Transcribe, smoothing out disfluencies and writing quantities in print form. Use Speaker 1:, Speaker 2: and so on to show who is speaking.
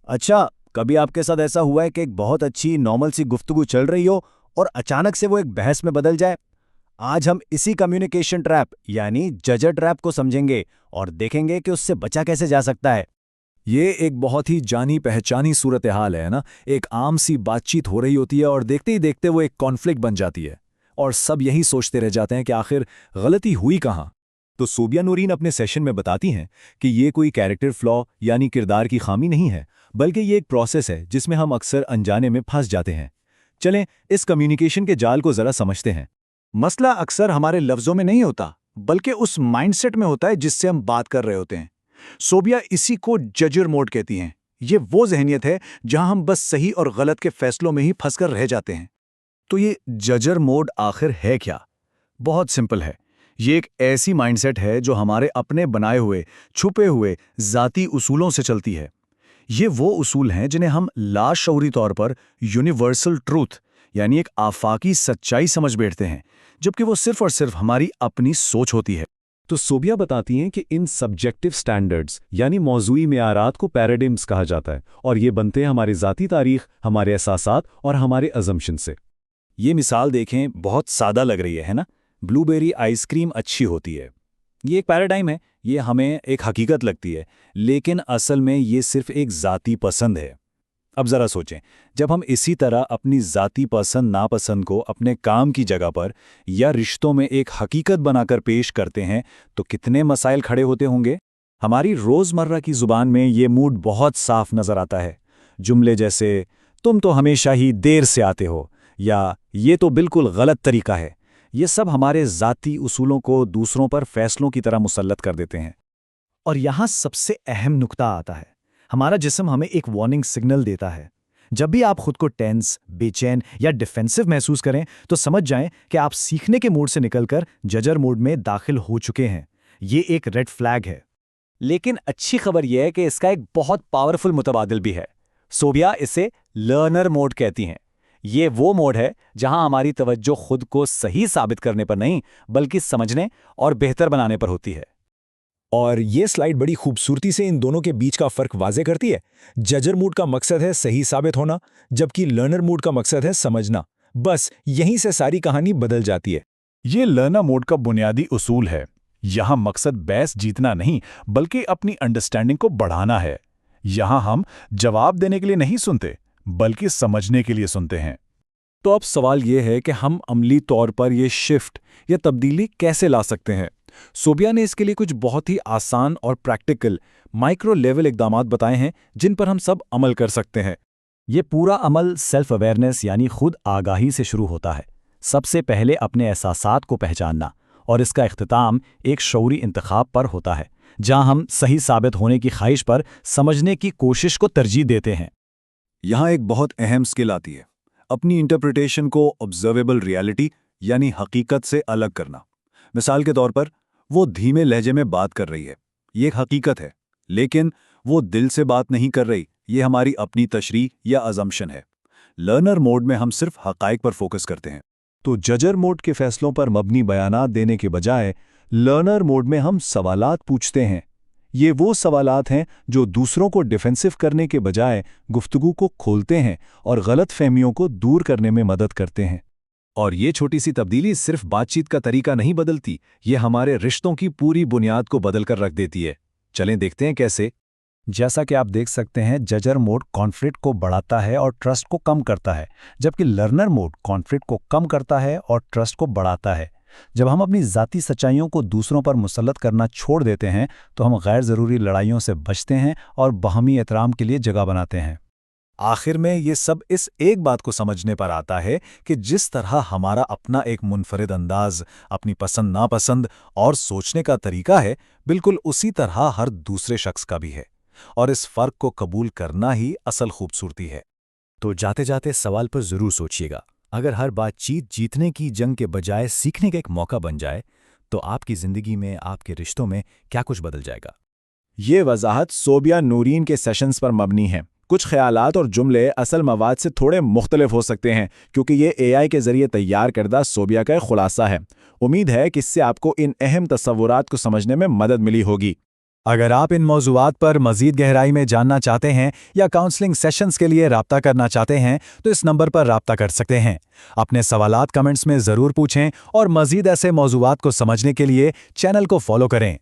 Speaker 1: अच्छा, कभी आपके साथ ऐसा हुआ है कि एक बहुत अच्छी नॉर्मल सी गुफ्तगू चल रही हो और अचानक से वो एक बहस में बदल जाए? आज हम इसी कम्युनिकेशन ट्रैप यानी जजर ट्रैप को समझेंगे और देखेंगे कि उससे बचा कैसे जा सकता है।
Speaker 2: ये एक बहुत ही जानी पहचानी सूरत हाल है ना। एक आम सी बातचीत हो रही होती है और देखते ही देखते वो एक कॉन्फ्लिक्ट बन जाती है और सब यही सोचते रह जाते हैं कि आखिर गलती हुई कहाँ।
Speaker 3: तो सोबिया नूरीन अपने सेशन में बताती हैं कि ये कोई कैरेक्टर फ्लॉ यानी किरदार की खामी नहीं है, बल्कि ये एक प्रोसेस है जिसमें हम अक्सर अनजाने में फंस जाते हैं। चलें इस कम्युनिकेशन के जाल को जरा समझते हैं।
Speaker 4: मसला अक्सर हमारे लफ्ज़ों में नहीं होता, बल्कि उस माइंडसेट में होता है जिससे हम बात कर रहे होते हैं। सोबिया इसी को जजर मोड कहती हैं। ये वो जहनियत है जहां हम बस सही और गलत के फैसलों में ही फंसकर रह जाते हैं।
Speaker 2: तो ये जजर मोड आखिर है क्या? बहुत सिंपल है। ये एक ऐसी माइंडसेट है जो हमारे अपने बनाए हुए छुपे हुए ज़ाती उसूलों से चलती है। ये वो उसूल हैं जिन्हें हम लाशऊरी तौर पर यूनिवर्सल ट्रूथ यानी एक आफाकी सच्चाई समझ बैठते हैं, जबकि वो सिर्फ और सिर्फ हमारी अपनी सोच होती है।
Speaker 3: तो सोबिया बताती हैं कि इन सब्जेक्टिव स्टैंडर्ड्स यानी मौजूई मेआरात को पैराडिम्स कहा जाता है और ये बनते हैं हमारी ज़ाती तारीख, हमारे एहसासात और हमारे अजम्पशन से।
Speaker 2: ये मिसाल देखें, बहुत सादा लग रही है ना? ब्लूबेरी आइसक्रीम अच्छी होती है। ये एक पैराडाइम है, ये हमें एक हकीकत लगती है, लेकिन असल में ये सिर्फ एक ज़ाती पसंद है। अब ज़रा सोचें, जब हम इसी तरह अपनी ज़ाती पसंद नापसंद को अपने काम की जगह पर या रिश्तों में एक हकीकत बनाकर पेश करते हैं तो कितने मसाइल खड़े होते होंगे। हमारी रोज़मर्रा की ज़ुबान में ये मूड बहुत साफ नज़र आता है। जुमले जैसे तुम तो हमेशा ही देर से आते हो या ये तो बिल्कुल गलत तरीका है, ये सब हमारे ज़ाती उसूलों को दूसरों पर फैसलों की तरह मुसल्लत कर देते हैं।
Speaker 4: और यहाँ सबसे अहम नुक्ता आता है। हमारा जिस्म हमें एक वार्निंग सिग्नल देता है। जब भी आप खुद को टेंस, बेचैन या डिफेंसिव महसूस करें तो समझ जाएं कि आप सीखने के मोड से निकलकर जजर मोड में दाखिल हो चुके हैं। ये एक रेड फ्लैग है।
Speaker 1: लेकिन अच्छी खबर यह है कि इसका एक बहुत पावरफुल मुतबादिल भी है। सोबिया इसे लर्नर मोड कहती हैं। ये वो मोड है जहां हमारी तवज्जो खुद को सही साबित करने पर नहीं, बल्कि समझने और बेहतर बनाने पर होती है।
Speaker 3: और ये स्लाइड बड़ी खूबसूरती से इन दोनों के बीच का फर्क वाजे करती है। जजर मूड का मकसद है सही साबित होना, जबकि लर्नर मूड का मकसद है समझना। बस यहीं से सारी कहानी बदल जाती है।
Speaker 5: ये लर्नर मोड का बुनियादी उसूल है। यहाँ मकसद बहस जीतना नहीं, बल्कि अपनी अंडरस्टैंडिंग को बढ़ाना है। यहाँ हम जवाब देने के लिए नहीं सुनते, बल्कि समझने के लिए सुनते हैं।
Speaker 2: तो अब सवाल ये है कि हम अमली तौर पर ये शिफ्ट या तब्दीली कैसे ला सकते हैं। सोबिया ने इसके लिए कुछ बहुत ही आसान और प्रैक्टिकल माइक्रो लेवल इकदामात बताए हैं जिन पर हम सब अमल कर सकते हैं।
Speaker 1: ये पूरा अमल सेल्फ अवेयरनेस यानी खुद आगाही से शुरू होता है। सबसे पहले अपने एहसासात को पहचानना, और इसका इख्तिताम एक शऊरी इंतखाब पर होता है जहां हम सही साबित होने की ख्वाहिश पर समझने की कोशिश को तरजीह देते हैं।
Speaker 2: यहाँ एक बहुत अहम स्किल आती है, अपनी इंटरप्रिटेशन को ऑब्जर्वेबल रियलिटी यानी हकीकत से अलग करना। मिसाल के तौर पर वो धीमे लहजे में बात कर रही है, ये एक हकीकत है, लेकिन वो दिल से बात नहीं कर रही, ये हमारी अपनी तशरीह या अजम्पशन है। लर्नर मोड में हम सिर्फ हकाइक पर फोकस करते हैं।
Speaker 3: तो जजर मोड के फैसलों पर मबनी बयानात देने के बजाय लर्नर मोड में हम सवालात पूछते हैं। ये वो सवालात हैं जो दूसरों को डिफेंसिव करने के बजाय गुफ्तगू को खोलते हैं और गलत फहमियों को दूर करने में मदद करते हैं।
Speaker 2: और ये छोटी सी तब्दीली सिर्फ बातचीत का तरीका नहीं बदलती, ये हमारे रिश्तों की पूरी बुनियाद को बदल कर रख देती है। चलें देखते हैं कैसे।
Speaker 1: जैसा कि आप देख सकते हैं, जजर मोड कॉन्फ्लिक्ट को बढ़ाता है और ट्रस्ट को कम करता है, जबकि लर्नर मोड कॉन्फ्लिक्ट को कम करता है और ट्रस्ट को बढ़ाता है। जब हम अपनी ज़ाती सच्चाइयों को दूसरों पर मुसल्लत करना छोड़ देते हैं तो हम गैर ज़रूरी लड़ाइयों से बचते हैं और बाहमी एहतराम के लिए जगह बनाते हैं।
Speaker 2: आखिर में ये सब इस एक बात को समझने पर आता है कि जिस तरह हमारा अपना एक मुनफरिद अंदाज, अपनी पसंद नापसंद और सोचने का तरीका है, बिल्कुल उसी तरह हर दूसरे शख्स का भी है, और इस फ़र्क को कबूल करना ही असल खूबसूरती है।
Speaker 1: तो जाते जाते सवाल पर ज़रूर सोचिएगा, अगर हर बातचीत जीतने की जंग के बजाय सीखने का एक मौका बन जाए तो आपकी ज़िंदगी में, आपके रिश्तों में क्या कुछ बदल जाएगा।
Speaker 3: ये वजाहत सोबिया नूरीन के सेशंस पर मबनी है। कुछ ख्यालात और जुमले असल मवाद से थोड़े मुख्तलिफ हो सकते हैं क्योंकि ये AI के ज़रिए तैयार करदा सोबिया का खुलासा है। उम्मीद है कि इससे आपको इन अहम तस्वुरात को समझने में मदद मिली होगी।
Speaker 4: अगर आप इन मौज़ूआत पर मज़ीद गहराई में जानना चाहते हैं या काउंसलिंग सेशंस के लिए राब्ता करना चाहते हैं तो इस नंबर पर राब्ता कर सकते हैं। अपने सवालात कमेंट्स में ज़रूर पूछें और मज़ीद ऐसे मौज़ूआत को समझने के लिए चैनल को फॉलो करें।